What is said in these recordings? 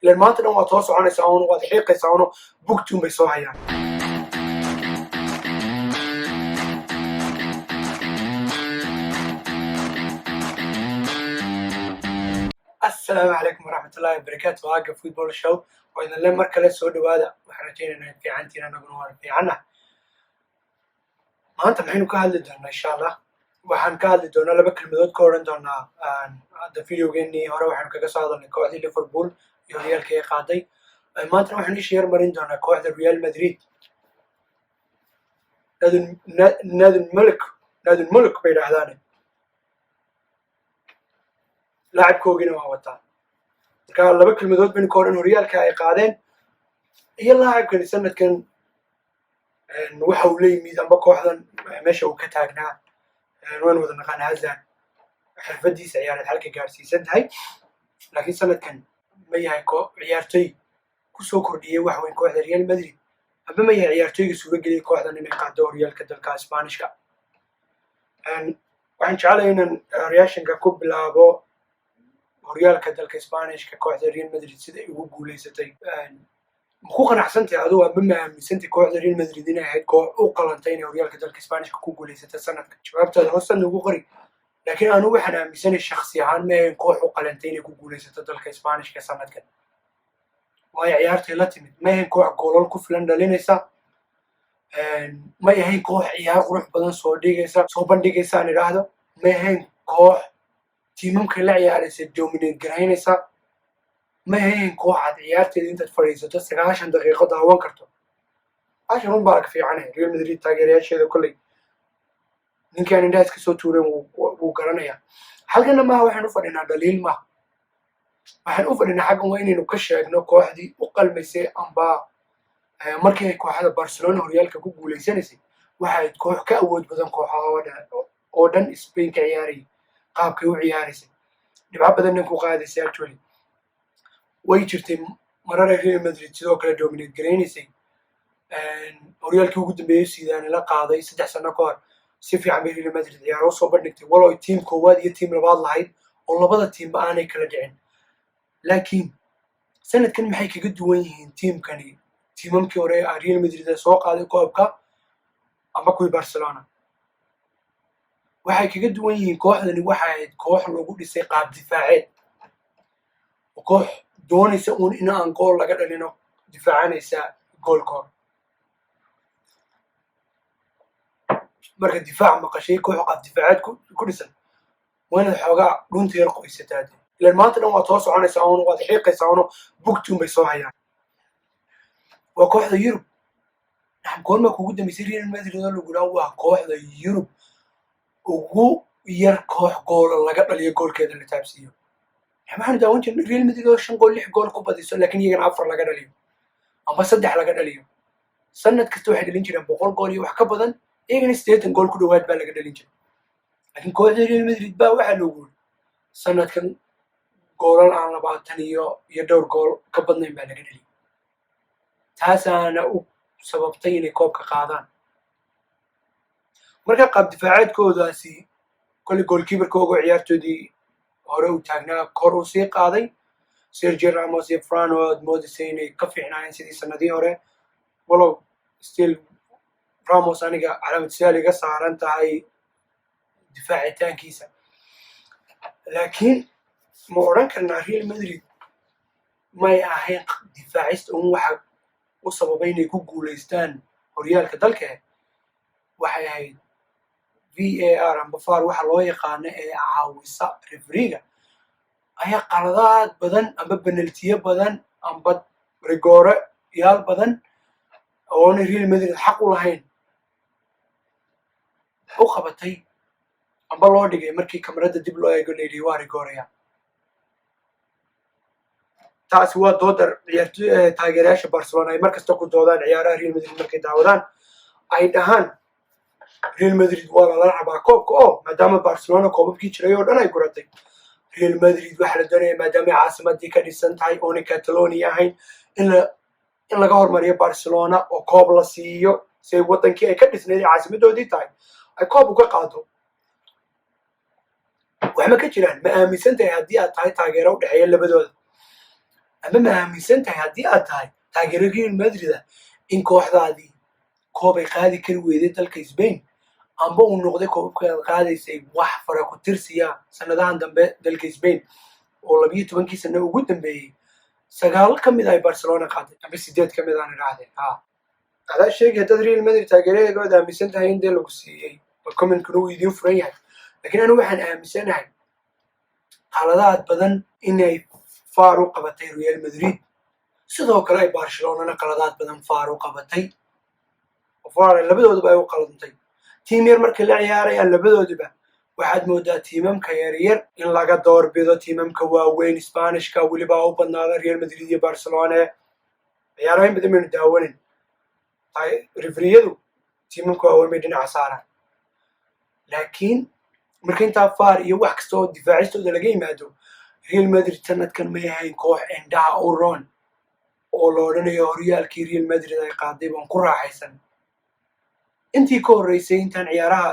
ilaan maanta dhan waad soo soconaysaa uun waad xiiqaysaa uun bugtuun bay soo hayaan. السلام عليكم ورحمة الله وبركاته. واقع فوتبول شو وإذا لما مركز سو دوادا وحرجينا في عنتنا نقول في عنا ما أنت محين كهل دونا إن شاء الله وحن كهل دونا لبكر مدود كورن دونا هذا فيديو جيني هرا وحن كقصة هذا نكوح ليفربول يوريال كي قاضي ما أنت محين يشير مرين دونا كوح ريال مدريد نادي الملك بين أهلانه لاعب كوجين وهوتا كان لبك المدود بين كورن وريال كاي قادين هي اللاعب كان سنة كان وحولي ميزان بكوحدن ماشي وكتاغنا وين ودنا كان هزان حرفدي سيارة حلقة جارسي سنتهاي لكن سنة كان ميها كو عيارتي كسو كردية وحوين كوحدة ريال مدريد أما ميها عيارتي سورة قلي كوحدة نمي قادو ريال كدلكا اسبانيشكا وحن شعالي إن رياشن كوب بلابو horyaalka dalka Isbaanishka kooxda Real Madrid sida ay ugu guuleysatay ku qanacsantay adigu ama ma aaminsantay kooxda Real Madrid inay ahayd koox u qalantay inay horyaalka dalka Isbaanishka ku guuleysatay sanadka jawaabtaada hoosan ugu qori laakiin anu waxaan aaminsanahay shakhsi ahaan ma ahayn koox u qalantay inay ku guuleysatay dalka Isbaanishka sanadkan way ciyaartay la timid ma ahayn koox goolal ku filan dhalinaysa ma ahayn koox ciyaar qurux badan soo bandhigaysa aan idhaahdo ma ahayn koox tiimamka la ciyaaraysa dominate garaynaysa ma ahayn kooxaad ciyaarteeda intaad fadhiisato 90 daqiiqo daawan karto عشان رun baa ka fiicanay Real Madrid taageerayaasheeda kulay ninkan indhaas ka soo tuureen wuu garanayaa halkana ma waxaan u fadhinaa daliil ma waxaan u fadhinaa xaqan waa inaynu ka sheegno kooxdii u qalmaysay amba markii ay kooxda Barcelona horyaalka ku guuleysanaysay waxay koox ka awood badan kooxaha oo dhan Spain ka ciyaarayay qaabkay u ciyaaraysay dhibco badan ku qaadaysay actually way jirtay marar Real Madrid sidoo kale dominate garaynaysay horyaalkii ugu dambeeyay Zidane la qaaday 3 sano ka hor si fiican bay Real Madrid ciyaaro soo bandhigtay walow team koowaad iyo team labaad lahayd oo labada team aanay kala dhicin laakiin sanadkan maxay kaga duwan yihiin teamkani teamamkii hore Real Madrid soo qaaday koobka ama kuwii Barcelona waxay kaga duwan yihiin kooxdani waxay koox lagu dhisay qaab difaaceed koox doonaysa in aan gool laga dhalino difaacanaysa goolkoor marka difaac maqashay koox qaab difaaceed ku dhisan waana xoogaa dhunta yar qoysataa ilaan maanta dhan waad soo soconaysaa uun waad xiiqaysaa uun bugtuun bay soo hayaan waa kooxda Yurub goorma kugu dambeysay Real Madrid oo lagu dhaw waa kooxda Yurub ugu yar koox gool laga dhaliyo goolkeeda la taabsiyo waxaan daawan jirnay Real Madrid oo 5 gool 6 gool ku badiso laakiin iyagana 4 laga dhaliyo ama 3 laga dhaliyo sanad kasta waxay dhalin jireen 100 gool iyo wax ka badan iyagana 80 gool ku dhawaad baa laga dhalin jiray laakiin kooxda Real Madrid baa waxa loogu sanadkan goolal aan 20 iyo dhowr gool ka badnayn baa laga dhaliyo taasana u sababtay inay koobka qaadaan marka qaab difaaceedkoodaasi kulli goalkeeper-kooga ciyaartoodii hore u taagnaa kor u sii qaaday Sergio Ramos iyo Fran aad moodisay inay ka fiicnaayeen sidii sanadii hore walow still Ramos aniga calaamad su'aal iga saaran tahay difaacitaankiisa laakiin ma oran karnaa Real Madrid may ahayn difaacista waxa u sababay inay ku guuleystaan horyaalka dalka waxay ahayd VAR amba VAR waxa loo yaqaan ee caawisa refereega ayaa qaladaad badan amba penaltiyo badan amba rigore yaal badan oo Real Madrid xaq u lahayn u qabatay amba loo dhigay markii kamarada dib loo eego leeyahay waa rigoreya taas waa doodar ciyaartoy taageerayaasha Barcelona ay markasta ku doodaan ciyaaraha Real Madrid markay daawadaan ay dhahaan Real Madrid waa la rabaa koobka oo maadaama Barcelona koobkii jiray oo dhan ay guratay Real Madrid waxa la doonayay maadaama caasimadii ka dhisan tahay oo Catalonia ahayn in laga hormariyo Barcelona oo koob la siiyo si wadankii ay ka dhisnayd caasimadoodii tahay ay koob uga qaado waxma ka jiraan ma aaminsantahay haddii aad tahay taageero u dhexeeya labadooda ama ma aaminsan tahay haddii aad tahay taageero Real Madrid in kooxdaadii koob ay qaadi kari weyday dalka Spain amba uu noqday koobabka qaadaysay wax fara ku tirsiya sanadahan dambe dalka Spain oo 12 sano ugu dambeeyay 9 ka mid ah Barcelona qaaday ama 8 ka mid ah raacday adaa sheegay dad Real Madrid taageeradooda aaminsan tahay in lagu siiyay comment-kuna uu idin furan yahay laakiin anigu waxaan aaminsanahay qaladaad badan inay faar u qabatay Real Madrid sidoo kale ay Barcelona qaladaad badan faar u qabatay faar labadooduba ay u qaladantay tiim yar markii la ciyaarayaan labadooduba waxaad moodaa tiimamka yaryar in laga doorbido tiimamka waaweyn Isbaanishka weliba u badnaada Real Madrid iyo Barcelona ciyaaraha badan ma daawanin refereeyadu tiimamka waaweyn bay dhinaca saaraan laakiin marka intaa faar iyo wax kasta oo difaacistooda laga yimaado Real Madrid sanadkan ma yahay koox indhaha u roon oo la odhanayo horyaalkii Real Madrid ay qaaday baan ku raaxaysan intii ka horreysay intaan ciyaaraha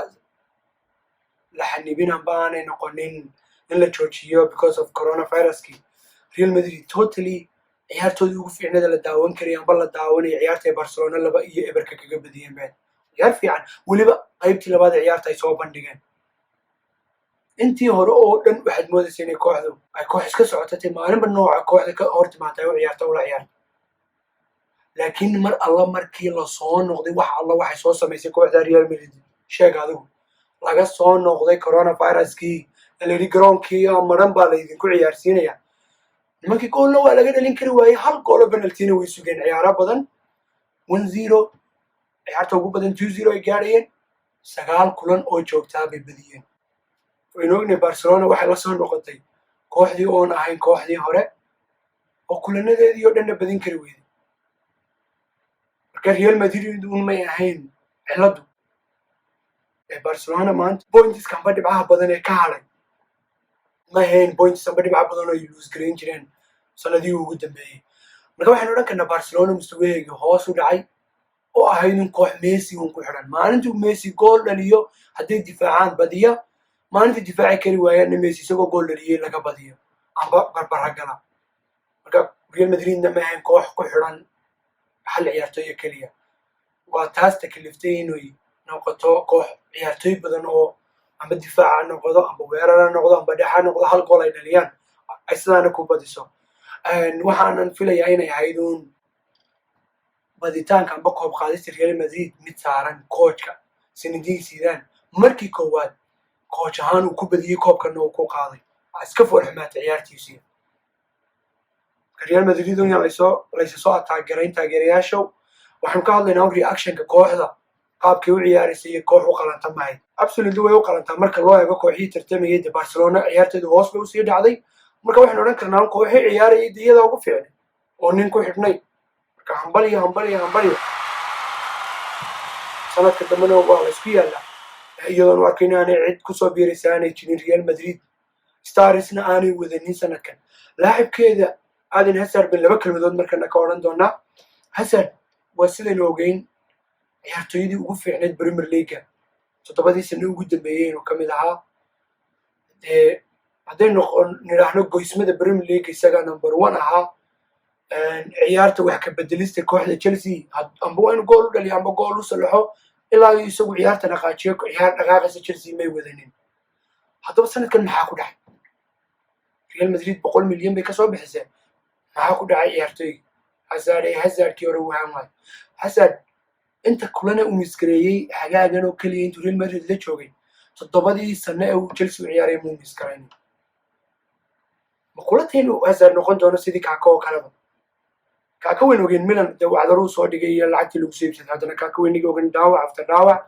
la xanibin amba aanay noqonin in la joojiyo because of coronaviruskii Real Madrid totally ciyaartoodii ugu fiicnada la daawan karay amba la daawanaya ciyaarta Barcelona 2-0 kaga badiyeen baan ciyaar fiican weliba qaybtii labaad ciyaarta ay soo bandhigeen intii hore oo dhan waxaad moodaysaa inay kooxdu ay koox iska socotay maalinba nooca kooxda ka hortimaatay oo ciyaarta ula ciyaar laakiin mar alla markii la soo noqday wax alla waxay soo samaysay kooxda Real Madrid sheeg adigu laga soo noqday coronaviruskii la garoonkii maran baa la idinku ciyaarsiinaya nimankii goolna waa laga dhalin kari waayay hal gool oo penalty way sugeen ciyaaro badan 1-0 ciyaarta ugu badan 2-0 ay gaarayeen 9 kulan oo joogtaa bay badiyeen وينوغني برشلونة waxay la soo noqotay kooxdii oo ahayn kooxdii hore oo kulanadeedii oo dhan badin kari weeyday marka Real Madrid uu ma yahayn ciladu Barcelona maanta points kan badibcaha badan ee ka haray ma yahayn points badibcaha badan oo lose gareyn jireen sanadii ugu dambeeyay marka waxaan oran karnaa Barcelona mustawaheega hoos u dhacay oo ahayn koox Messi uu ku xiran maalintuu Messi gool dhaliyo hadii difaacaan badiya maalinta difaaci kari waayeen Messi isagoo gool dhaliyay laga badiyo amba barbara gala marka Real Madrid ma ahayn koox ku xiran hal ciyaartoy kaliya waa taas takliftay inuu noqoto koox ciyaartoy badan oo amba difaaca noqdo amba weerara noqdo amba dhaxa noqdo hal gool ay dhaliyaan ay sidaana ku badiso waxaan filayaa inay haydoon baditaanka amba koob qaadista Real Madrid mid saaran coachka Zinedine Zidane markii koowaad coach ahaan uu ku badiyay koobkan oo ku qaaday iska farxmaatay ciyaartiisii Real Madrid oo laysa soo taageeray taageerayaashu waxaan ka hadlaynaa reaction-ka kooxda qaabkii u ciyaaraysay iyo koox u qalanta mahay absolutely way u qalantaa marka loo eego kooxii tartamayay Barcelona ciyaarteedu hoos bay u sii dhacday marka waxaan oran karnaa kooxii ciyaarayay iyada ugu fiican oo nin ku xidhnay marka hambaliyo sanadka dambena waa la isku yaalaa iyadoo arkayna inay cid ku soo biiraysaa aanay jirin Real Madrid starsna aanay wadanin sanadkan laacibkeeda Eden Hazard bin laba kalmadood markana ka oran doonaa Hazard waa sideen ogeyn ciyaartoydii ugu fiicneed Premier League 7 sano ugu dambeeyay inuu kamid ahaa haday niraahno goysmada Premier League isaga number 1 ahaa ciyaarta wax ka bedelista kooxda Chelsea amba waa inuu gool u dhaliyo amba gool u salaxo ilaa isagu ciyaarta dhaqaajiyo ciyaar dhaqaaqaysa Chelsea may wadanin haddaba sanadkan maxaa ku dhacay Real Madrid 100 milyan bay ka soo bixisay maxaa ku dhacay ciyaartoy Hazard hore waan waay Hazard inta kulana uu miskareeyay xagaagan oo kaliya intuu Real Madrid la joogay 7 sano ee uu Chelsea ciyaaray muu miskareeyay ma kulateen Hazard noqon doono sidii Kaká kalaba Kaká weyn ogeen Milan dawacdaru soo dhigay iyo lacagtii lagu siibsaday hadana Kaká weyn ogeen daawac after daawac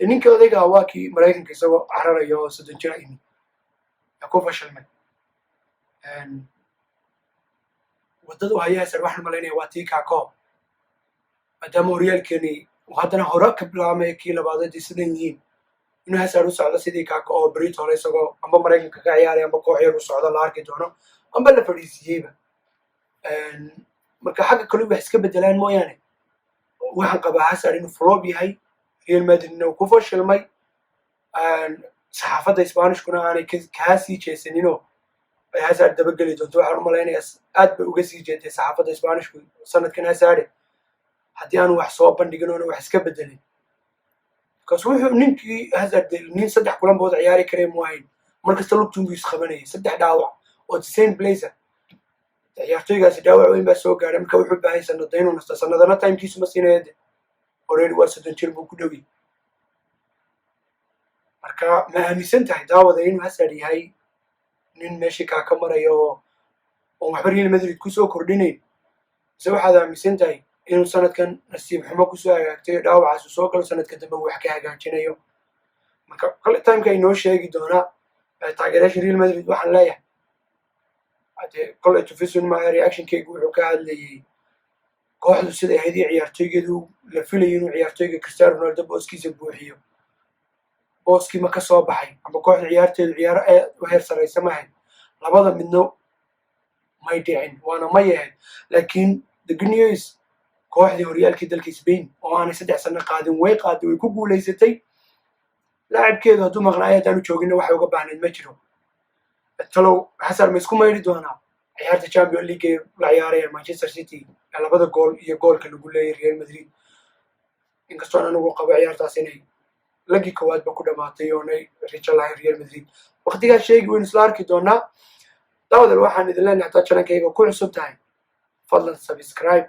ninka odayga waa kii Mareykanka isagoo cararayo 30 jir ah ku fashilmay wadada haya Hazard waxaan maleynaya waa tii Kaká maadaama Real-keeni hadana hore ka bilaabmay kii labaad sidan yihiin inuu Hazard u socdo sidii Kaká oo Brit hore isagoo amba Mareykanka ka ciyaaray amba koox yar u socdo la arki doono amba la fadhiisiyayba marka xagga kale wax iska bedelaan mooyaane waxaan qabaa Hazard inuu flop yahay Real Madrid inuu ku fashilmay saxaafadda Isbaanishkuna aanay kaasii jeesanino ay Hazard dabageli doonto. Waxaan u malaynayaa aad bay uga sii jeentay saxaafadda Isbaanishku sanadkan Hazard haddii aanu wax soo bandhigin oona wax iska bedelin, because wuxuu ninkii Hazard nin 3 kulan bood ciyaari karay moohayn, markasta lugtungu isqabanayay 3 dhaawac oo the same placer. ciyaartoygaasi dhaawac weyn baa soo gaaray, marka wuxuu baahay sanada inuu nasto. sanadana timekiisu ma siinaya de already waa 30 jir buu ku dhowey. marka ma aaminsan tahay daawada inuu Hazard yahay nin meeshii kaa ka maraya oo waxba Real Madrid kusoo kordhinayn, mise waxaad aaminsan tahay inuu sanadkan nasiib xumo kusoo hagaagtay dhaawacaasu soo galo sanadka dambe wax ka hagaajinayo? marka kale timeka inoo sheegi doonaa. taageerayaasha Real Madrid waxaan leeyahay hadee kole tufisun maayo reactionkeygu wuxuu ka hadlayay kooxdu sida ahayd iyo ciyaartoygeedu la filayay inuu ciyaartoyga Cristiano Ronaldo booskiisa buuxiyo. booskii ma ka soo baxay ama kooxda ciyaarteedu ciyaaro aad u heer saraysa ma ahayn. labada midno may dhicin, waana ma yahayn. laakiin the good news, kooxdii horyaalkii dalka Spain oo aanay 3 sano qaadin way qaaday, way ku guulaysatay. laacibkeedu hadduu maqnaayo haddaanu joogina waxay uga baahnayd ma jiro. talow Hazard ma isku mayri doonaa ciyaarta Champions League la ciyaaraya Manchester City ee 2 gool iyo goolka lagu leeyahay Real Madrid? inkastoo anigu qabo ciyaartaas inay lagi koowaad ba ku dhamaatay oo ay rijo lahayn Real Madrid. waqtigaas sheegi weyn isla arki doonaa. daawada waxaan idin leenahay hataa channelkayga ku cusub tahay fadlan subscribe,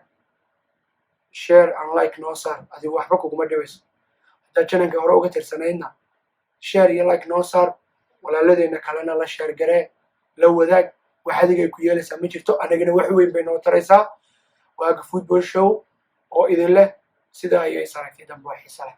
share and like noo saar, adigu waxba kuguma dhibayso. hataa channelka hore uga tirsanaydna share iyo like noo saar, walaaladeenna kalena la share garee, la wadaag. wax adiga ay ku yeelaysaa ma jirto, anagana wax weyn bay noo taraysaa. waaga football show oo idin leh sidaa ayay saragtay dambe oo xiisa leh.